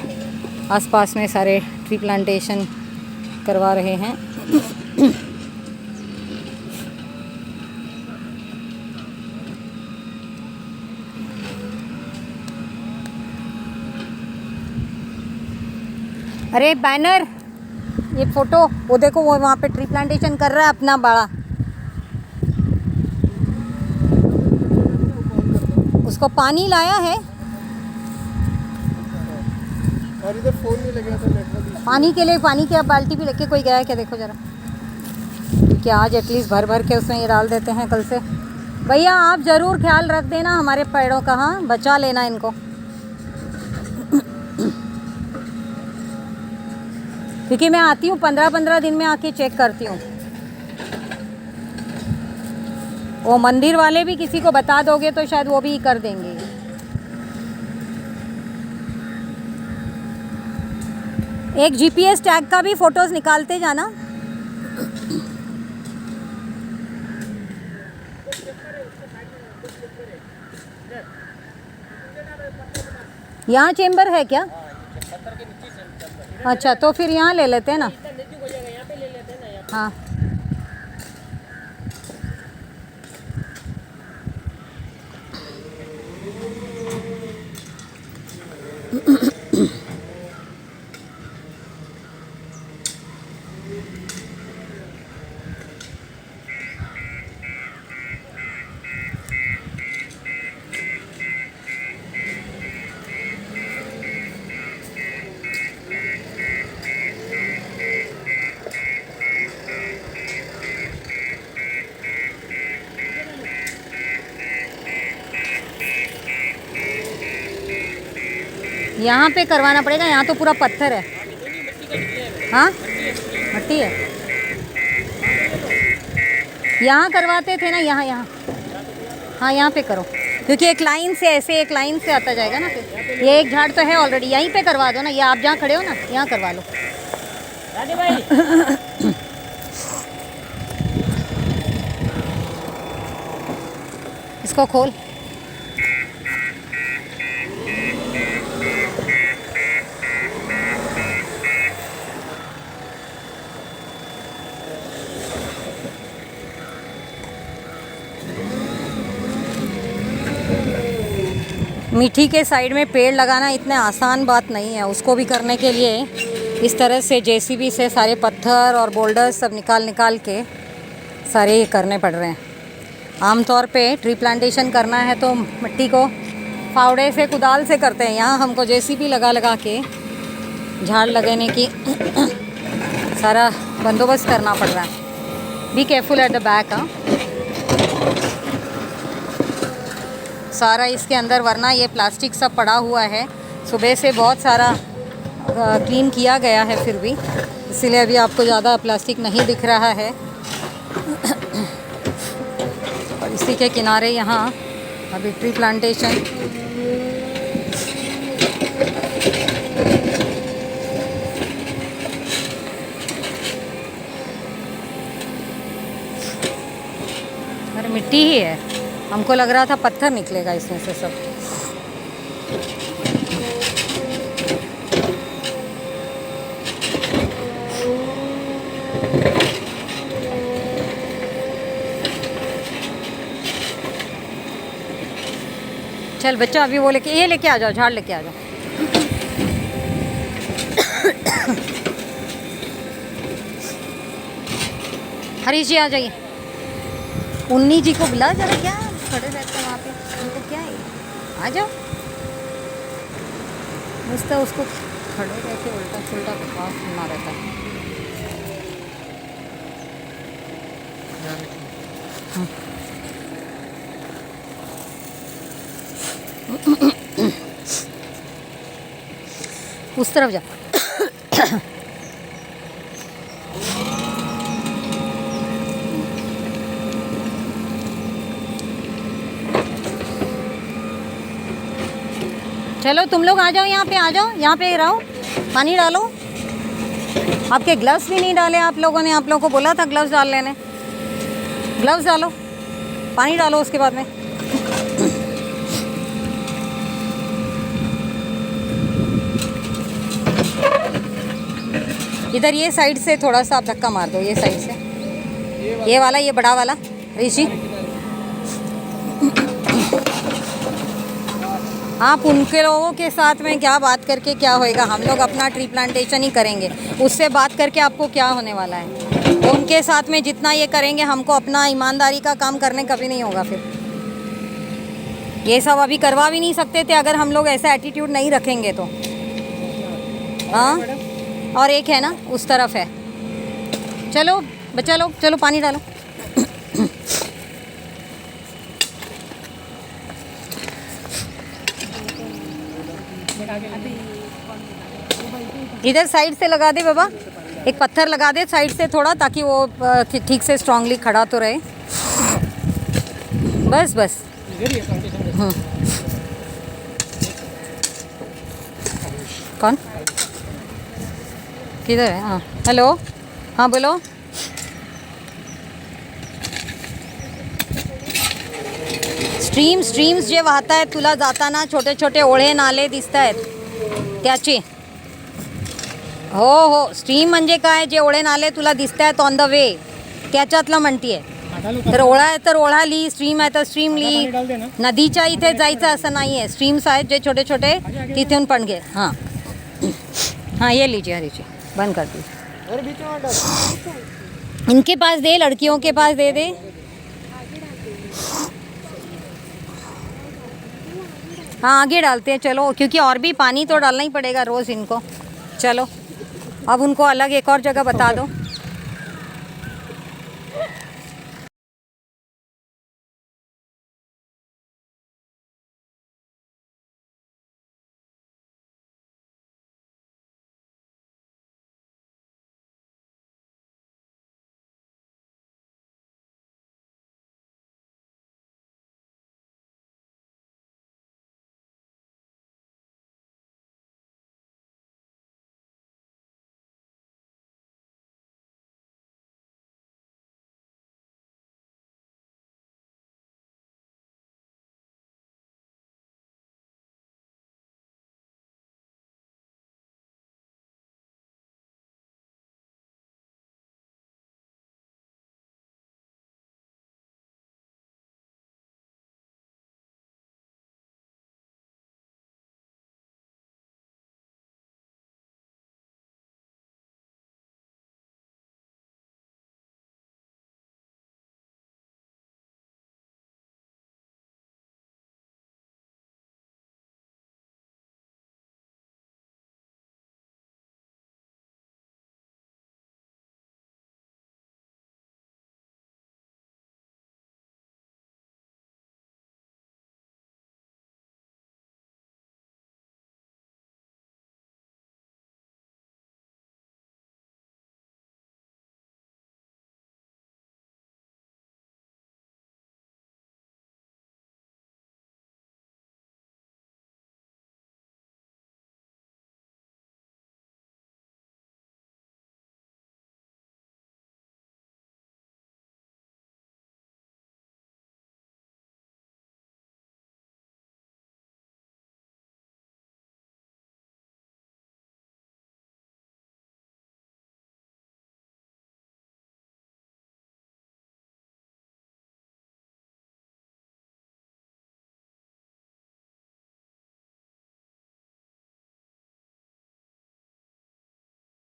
आसपास में सारे ट्री प्लांटेशन करवा रहे हैं। अरे बैनर, ये फोटो वो देखो, वो वहाँ पे ट्री प्लांटेशन कर रहा है अपना बड़ा। उसको पानी लाया है और इधर फोन नहीं लगा था नेटवर्क। पानी के लिए, पानी की अब बाल्टी भी लेके कोई गया है क्या? देखो ज़रा, कि आज एटलीस्ट भर भर के उसमें ये डाल देते हैं कल से। भैया आप ज़रूर ख्याल रख देना हमारे पेड़ों का, हाँ बचा लेना इनको, क्योंकि मैं आती हूँ 15-15 दिन में आके चेक करती हूँ। वो मंदिर वाले भी किसी को बता दोगे तो शायद वो भी कर देंगे। एक जीपीएस टैग का भी फोटोज निकालते जाना। यहाँ चेंबर है क्या? अच्छा, तो फिर यहाँ ले लेते हैं ना। हाँ यहाँ पे करवाना पड़ेगा, यहाँ तो पूरा पत्थर है। हाँ मट्टी है, यहाँ करवाते थे ना, यहाँ हाँ यहाँ पे करो, क्योंकि एक लाइन से ऐसे एक लाइन से आता जाएगा ना। फिर ये एक झाड़ तो है ऑलरेडी, यहीं पे करवा दो ना, ये आप जहाँ खड़े हो ना यहाँ करवा लो। इसको खोल। मिट्टी के साइड में पेड़ लगाना इतने आसान बात नहीं है। उसको भी करने के लिए इस तरह से जेसीबी से सारे पत्थर और बोल्डर्स सब निकाल के सारे ये करने पड़ रहे हैं। आमतौर पे ट्री प्लांटेशन करना है तो मिट्टी को फावड़े से कुदाल से करते हैं, यहाँ हमको जेसीबी लगा के झाड़ लगाने की सारा बंदोबस्त करना पड़ रहा है। Be careful at the back. हाँ सारा इसके अंदर, वरना ये प्लास्टिक सब पड़ा हुआ है। सुबह से बहुत सारा क्लीन किया गया है, फिर भी इसीलिए अभी आपको ज़्यादा प्लास्टिक नहीं दिख रहा है। और इसी के किनारे यहाँ अभी ट्री प्लांटेशन अरे मिट्टी ही है, हमको लग रहा था पत्थर निकलेगा इसमें से सब। चल बच्चा, अभी वो ये लेके आ जाओ, झाड़ लेके आ जाओ। हरीश जी आ जाइए। उन्नी जी को बुला जरा, क्या खड़े रहते हैं वहाँ पे, उनको क्या है, आ जाओ। मस्त उसको खड़े रह के उल्टा सुल्टा बकवास सुनना रहता है। उस तरफ जा। चलो तुम लोग आ जाओ, यहाँ पे आ जाओ, यहाँ पे रहो, पानी डालो। आपके ग्लव्स भी नहीं डाले आप लोगों ने, आप लोगों को बोला था ग्लव्स डाल लेने। ग्लव्स डालो, पानी डालो उसके बाद में। इधर ये साइड से थोड़ा सा आप धक्का मार दो, ये साइड से, ये वाला, ये बड़ा वाला। ऋषि आप उनके लोगों के साथ में क्या बात करके क्या होएगा, हम लोग अपना ट्री प्लांटेशन ही करेंगे। उससे बात करके आपको क्या होने वाला है। तो उनके साथ में जितना ये करेंगे, हमको अपना ईमानदारी का काम करने कभी नहीं होगा। फिर ये सब अभी करवा भी नहीं सकते थे अगर हम लोग ऐसा एटीट्यूड नहीं रखेंगे तो। हाँ, और एक है ना उस तरफ है। चलो बच्चा लोग, चलो पानी डालो। इधर साइड से लगा दे बाबा, एक पत्थर लगा दे साइड से थोड़ा, ताकि वो ठीक से स्ट्रांगली खड़ा तो रहे। बस बस। कौन, किधर है? हाँ हेलो, हाँ बोलो। स्ट्रीम्स जे वाहता आहेत तुला जाताना, छोटे छोटे ओढे नाले दिसत आहेत त्याचे। हो स्ट्रीम म्हणजे काय, जे ओढे नाले तुला दिसत आहेत ऑन द वे, त्याच्यातलं म्हणतीये। तर ओढा आहे तर ओढाली, स्ट्रीम आहे तर स्ट्रीम ली. डाल दे ना. नदीच्या इथे जायचं असं नाही आहे. स्ट्रीम्स आहेत जे छोटे छोटे, तिथून पण घे. हां हाँ ये लीजिए हरीजी, बंद कर दीजिए. इनके पास दे, लड़कियों के पास दे दे. हाँ आगे डालते हैं चलो, क्योंकि और भी पानी तो डालना ही पड़ेगा रोज़ इनको. चलो अब उनको अलग एक और जगह बता दो.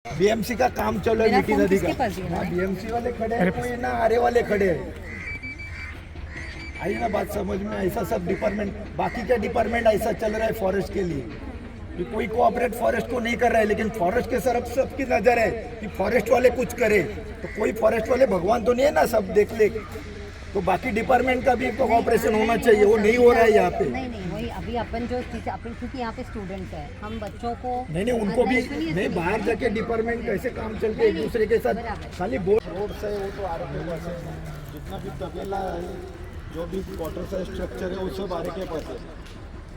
बीएमसी का काम चल रहा है मेरा मीठी फोन नदी किसके का. पास दिया? ना बीएमसी वाले खड़े हैं, कोई ना आरे वाले खड़े हैं. आई ना बात समझ में. ऐसा सब डिपार्टमेंट, बाकी का डिपार्टमेंट ऐसा चल रहा है फॉरेस्ट के लिए कि कोई कोऑपरेट फॉरेस्ट को नहीं कर रहा है, लेकिन फॉरेस्ट के तरफ सबकी नजर है कि फॉरेस्ट वाले कुछ करे. तो कोई फॉरेस्ट वाले भगवान तो नहीं है ना, सब देख ले. तो बाकी डिपार्टमेंट का भी कोऑपरेशन होना चाहिए, वो नहीं हो रहा है यहाँ पे. नहीं नहीं वही अभी अपन जो अपन क्योंकि यहाँ पे स्टूडेंट्स है, हम बच्चों को नहीं उनको भी नहीं, बाहर जाके डिपार्टमेंट कैसे काम चलते एक दूसरे के साथ. खाली बोर्ड रोड से वो तो आरे के पास है. जितना भी तबेला है, जो भी क्वार्टर सा स्ट्रक्चर है, वो सब आरे के पास है.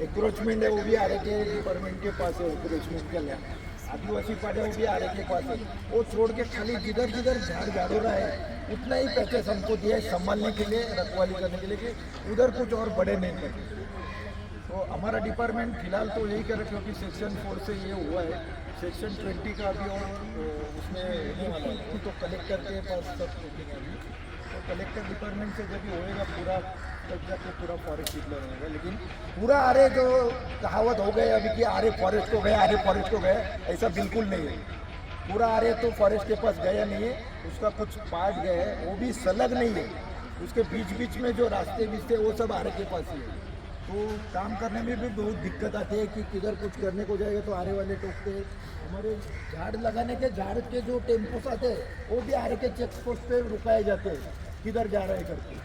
एंक्रोचमेंट है वो भी आरे के डिपार्टमेंट के पास है. एंक्रोचमेंट के लिए आदिवासी पार्टी वो भी आरे के पास है. वो छोड़ के खाली जिधर जिधर झाड़ रहा है, उतना ही पैकेज हमको दिया है संभालने के लिए, रखवाली करने के लिए, कि उधर कुछ और बड़े नहीं करते. तो हमारा डिपार्टमेंट फिलहाल तो यही करे, क्योंकि सेक्शन 4 से ये हुआ है. सेक्शन 20 का भी और उसमें होने वाला है. तो कलेक्टर के पास सब shooting है अभी. तो कलेक्टर डिपार्टमेंट से जब भी होएगा पूरा, तब जाके पूरा फॉरेस्ट डिक्लेयर होगा. लेकिन पूरा आरे जो कहावत हो गए अभी कि आरे फॉरेस्ट को गए, आरे फॉरेस्ट को गए, ऐसा बिल्कुल नहीं है. पूरा आरे तो फॉरेस्ट के पास गया नहीं है. उसका कुछ पार्ट गया है, वो भी सलग नहीं है. उसके बीच बीच में जो रास्ते बीचते वो सब आरे के पास ही है. तो काम करने में भी बहुत दिक्कत आती है कि किधर कुछ करने को जाएगा तो आरे वाले टोकते. हमारे झाड़ लगाने के, झाड़ के जो टेम्पोस आते हैं वो भी आरे के चेक पोस्ट पे रुकाए जाते हैं, किधर जा रहे हैं करके.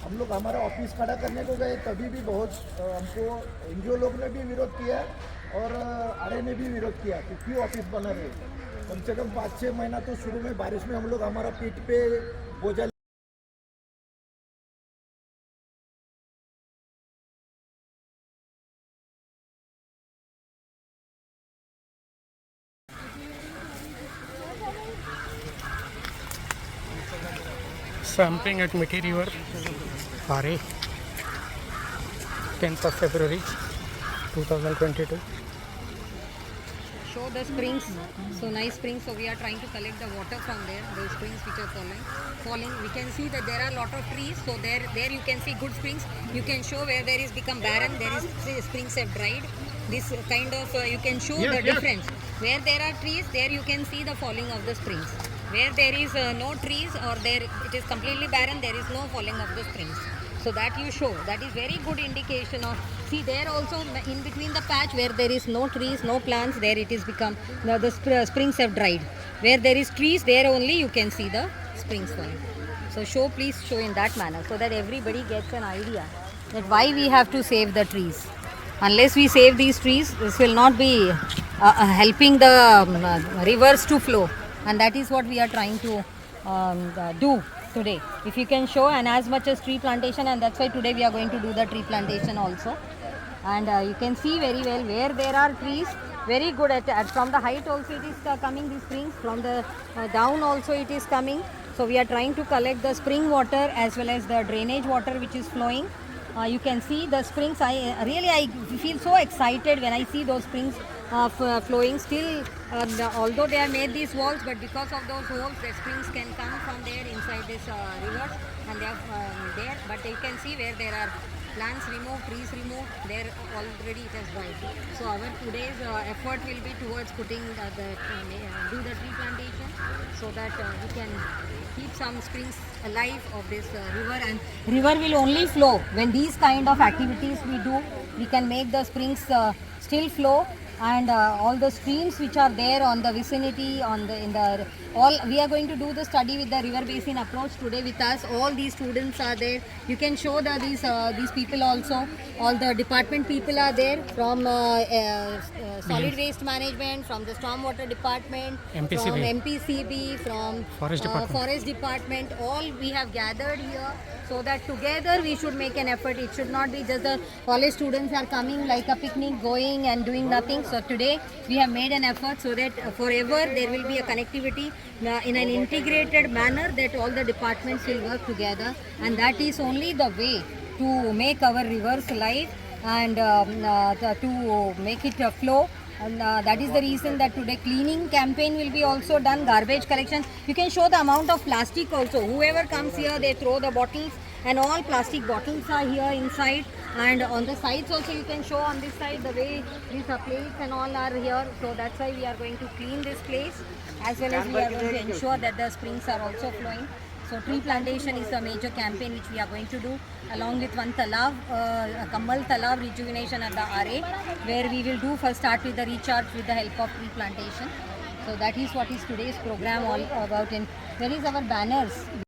हम लोग हमारा ऑफिस खड़ा करने को गए, तभी भी बहुत हमको एनजीओ लोग ने भी विरोध किया और आरे ने भी विरोध किया कि क्यों ऑफिस बना रहे. कम से कम 5-6 महीना तो शुरू में बारिश में हम लोग हमारा पीठ पे बोझा Stamping at Mithi River, Pare, 10th of February 2022. show the springs. So nice springs. So we are trying to collect the water from there. The springs which are falling. We can see that there are a lot of trees. So there you can see good springs. You can show where there is become barren. There is springs have dried. This kind of you can show the difference. Where there are trees, there you can see the falling of the springs. Where there is no trees or there it is completely barren, there is no falling of the springs. So that you show. That is very good indication of. See there also in between the patch where there is no trees, no plants, there it is become the springs have dried. Where there is trees, there only you can see the springs falling. So please show in that manner so that everybody gets an idea that why we have to save the trees. Unless we save these trees, this will not be helping the rivers to flow, and that is what we are trying to do today. If you can show, and as much as tree plantation, and that's why today we are going to do the tree plantation also. And you can see very well where there are trees, very good at from the height also it is coming, the springs, from the down also it is coming. So we are trying to collect the spring water as well as the drainage water which is flowing. You can see the springs. I feel so excited when I see those springs flowing. Still, although they have made these walls, but because of those holes, the springs can come from there inside this river, and they are there. But you can see where there are plants removed, trees removed. There already it has dried. So our today's effort will be towards putting do the tree plantation, so that we can keep some springs alive of this river, and river will only flow when these kind of activities we do. We can make the springs still flow, and all the streams which are there on the vicinity, we are going to do the study with the river basin approach today with us. All these students are there. You can show these people also. All the department people are there from solid waste management, from the stormwater department, MPCB. from MPCB, from forest department. All we have gathered here, so that together we should make an effort. It should not be just the college students are coming like a picnic, going and doing nothing. So today we have made an effort so that forever there will be a connectivity in an integrated manner, that all the departments will work together, and that is only the way to make our rivers alive and to make it flow. And that is the reason that today cleaning campaign will be also done, garbage collection. You can show the amount of plastic also. Whoever comes here, they throw the bottles, and all plastic bottles are here inside. And on the sides also you can show on this side the way these plates and all are here. So that's why we are going to clean this place, as well as we are going to ensure that the springs are also flowing. So tree plantation is a major campaign which we are going to do, along with one talav, Kammal Talav rejuvenation at the RA, where we will do first start with the recharge with the help of tree plantation. So that is what is today's program all about. And there is our banners.